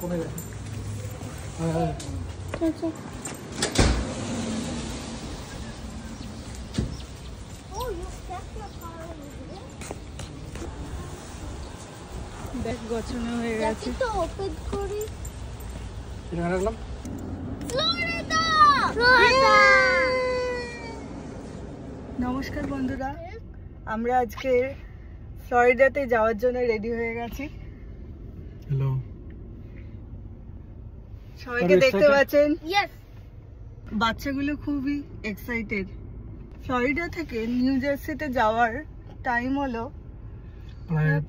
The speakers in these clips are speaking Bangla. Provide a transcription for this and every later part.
কমে গেছে। ব্যাগ গোছানো হয়ে গেছে। তো ওপেন করি। এটা রাখলাম। নমস্কার বন্ধুরা, আমরা আজকে ফ্লোরিডাতে যাওয়ার জন্য রেডি হয়ে গেছি। হ্যালো, সবাইকে দেখতে পাচ্ছেন, ইয়েস, বাচ্চাগুলো খুবই এক্সাইটেড। ফ্লোরিডা থেকে নিউ জার্সিতে যাওয়ার টাইম হলো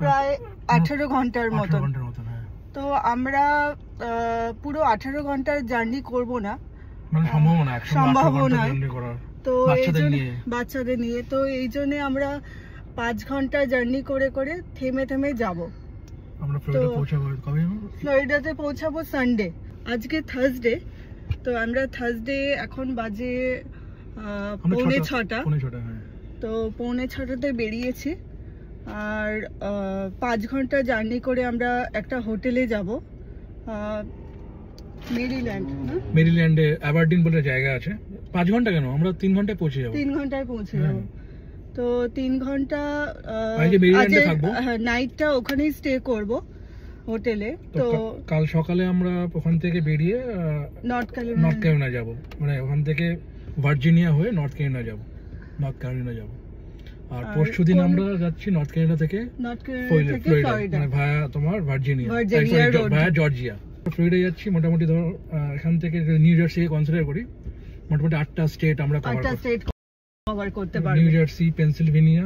প্রায় 18 ঘন্টার মতো। তো আমরা পুরো 18 ঘন্টার জার্নি করব না, মানে সম্ভব নয়। তো বাচ্চাদের নিয়ে তো এই জন্য আমরা 5 ঘন্টা জার্নি করে করে থেমে থেমে যাব। আমরা ফ্লোরিডা পৌঁছাবো কবে? ফ্লোরিডাতে পৌঁছাবো সানডে। আজকে থার্সডে, তো আমরা থার্সডে এখন বাজে 6:45। তো 6:45-তে বেরিয়েছি, আর 5 ঘন্টা জার্নি করে আমরা একটা হোটেলে যাব মেরিল্যান্ডে অ্যাবারডিন বলে জায়গা আছে। 5 ঘন্টা কেন, আমরা 3 ঘন্টায় পৌঁছে যাবো। 3 ঘন্টায় পৌঁছে যাবো। তো 3 ঘন্টা নাইটটা ওখানেই স্টে করব হোটেলে। তো কাল সকালে আমরা ওখান থেকে বেরিয়ে নর্থ ক্যারোলিনা যাব, মানে ওখান থেকে ভার্জিনিয়া হয়ে নর্থ ক্যারোলিনা যাব। আর পরশুদিন আমরা যাচ্ছি নর্থ ক্যারোলিনা থেকে ফ্লোরিডা, মানে ভায়া তোমার ভার্জিনিয়া, ভায়া জর্জিয়া। ফ্লোরিডা যাচ্ছি মোটামুটি, ধরো এখান থেকে নিউ জার্সি কনসিডার করি, মোটামুটি 8টা স্টেট আমরা কভার করতে পারবো। নিউ জার্সি, পেনসিলভেনিয়া,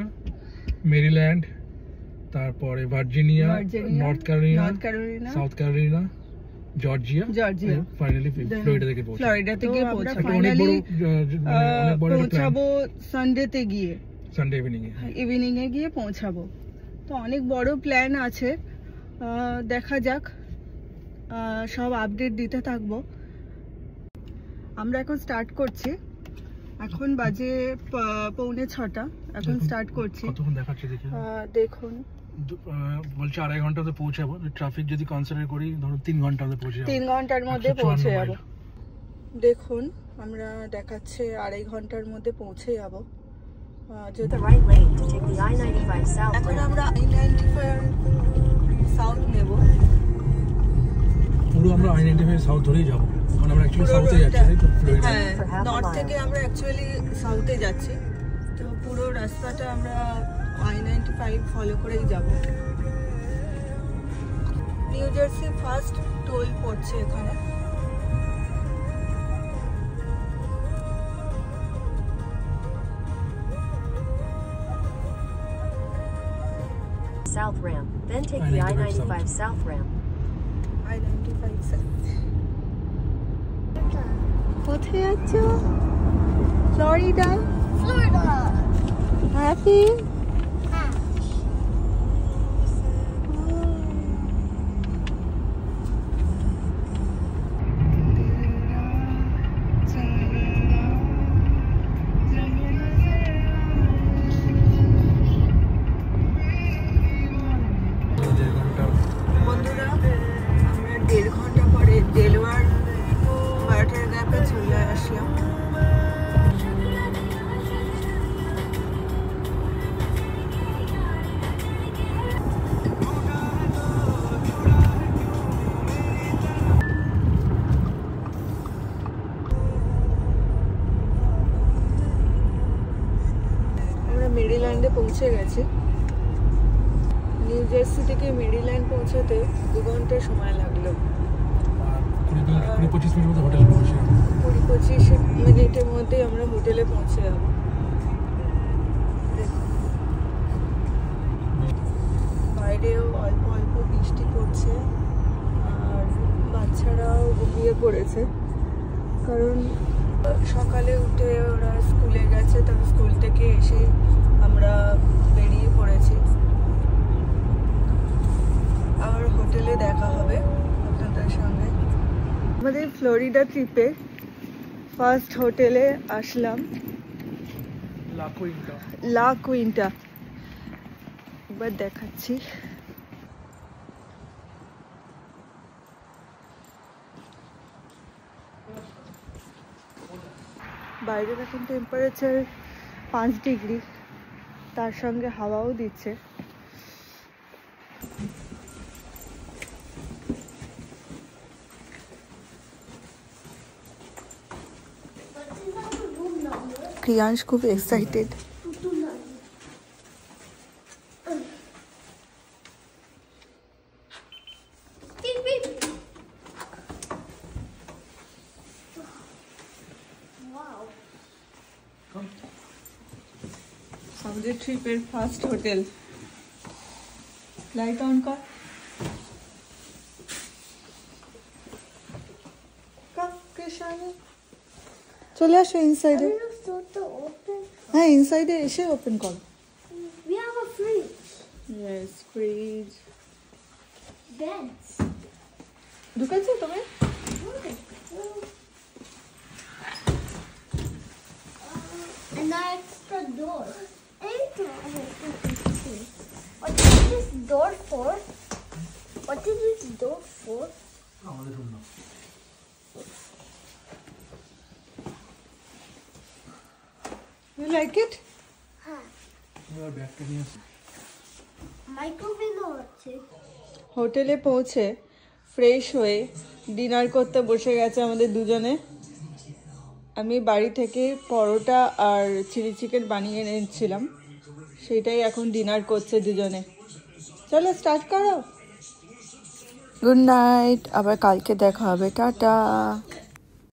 মেরিল্যান্ড, তারপরে Virginia, North Carolina, South Carolina, Georgia, finally Florida থেকে পৌঁছাবো সানডেতে গিয়ে, সানডে ইভিনিং এ গিয়ে পৌঁছাবো। তো অনেক বড় প্ল্যান আছে, দেখা যাক, সব আপডেট দিতে থাকবো। আমরা এখন স্টার্ট করছি, এখন বাজে 5:45। এখন স্টার্ট করছি। কতক্ষণ দেখাচ্ছে দেখুন, বলছে 2.5 ঘন্টাতে পৌঁছাবো। ট্রাফিক যদি কনসিডার করি, ধরো 3 ঘন্টাতে পৌঁছে যাবো। 3 ঘন্টার মধ্যে পৌঁছে যাবো। দেখুন, আমরা দেখাচ্ছে 2.5 ঘন্টার মধ্যে পৌঁছে যাবো। এখন আমরা I-95 সাউথ নেব। পুরো আমরা I-95 সাউথ ধরেই যাবো, কারণ আমরা অ্যাকচুয়ালি সাউথে যাচ্ছি, তাই তো? ফ্লোরিডা, হ্যাঁ, নর্থ থেকে আমরা অ্যাকচুয়ালি সাউথে যাচ্ছি। তো পুরো রাস্তাটা আমরা I-95 ফলো করেই যাব। নিউ জার্সি ফার্স্ট টোল পড়ছে এখানে। South ramp, then take the I-95 south ramp. I-95 south. কোথায় যাচ্ছ? ফ্লোরিডা। হ্যাপি? বন্ধুরা, আমরা 1.5 ঘন্টা পরে ডেলওয়ার ওয়াটার গ্যাপে চলে আসলাম। আমরা মেরিল্যান্ডে পৌঁছে গেছি। নিউ জার্সি থেকে মেরিল্যান্ড পৌঁছাতে 2 ঘন্টা সময় লাগলো। 20-25 মিনিটের মধ্যে হোটেলে পৌঁছে যাবো। 20-25 মিনিটের মধ্যে আমরা হোটেলে পৌঁছে যাব। বাইরেও অল্প অল্প বৃষ্টি পড়ছে, আর বাচ্চারাও ঘুমিয়ে পড়েছে, কারণ সকালে উঠে ওরা স্কুলে গেছে। তবে স্কুল থেকে এসে আমরা বেরিয়ে পড়েছি। আবার হোটেলে দেখা হবে আপনাদের সঙ্গে। আমাদের ফ্লোরিডা ট্রিপে ফার্স্ট হোটেলে আসলাম, লা কুইন্টা। একবার দেখাচ্ছি। বাইরের এখন টেম্পারেচার 5 ডিগ্রি, তার সঙ্গে হাওয়াও দিচ্ছে। প্রিয়াংশ খুব এক্সাইটেড। আমাদের ট্রিপের ফার্স্ট হোটেল। লাইট অন কর। চলে আসো ইনসাইডে। হ্যাঁ ইনসাইডে এসে ওপেন কর। We have a fridge. Yes, fridge. Beds. ঢুকেছো তুমি? And that extra door. What is this door for? What is this door for? আমাদের রুম না। You like it? Huh. এবার ব্যাগটা নিয়ে আসি। Microwave আছে। হোটেলে পৌঁছে ফ্রেশ হয়ে ডিনার করতে বসে গেছে আমাদের দুজনে। আমি বাড়ি থেকে পরোটা আর চিলি চিকেন বানিয়ে এনেছিলাম, সেটাই এখন ডিনার করছে দুজনে। চলো স্টার্ট করো। গুড নাইট, আবার কালকে দেখা হবে, টাটা।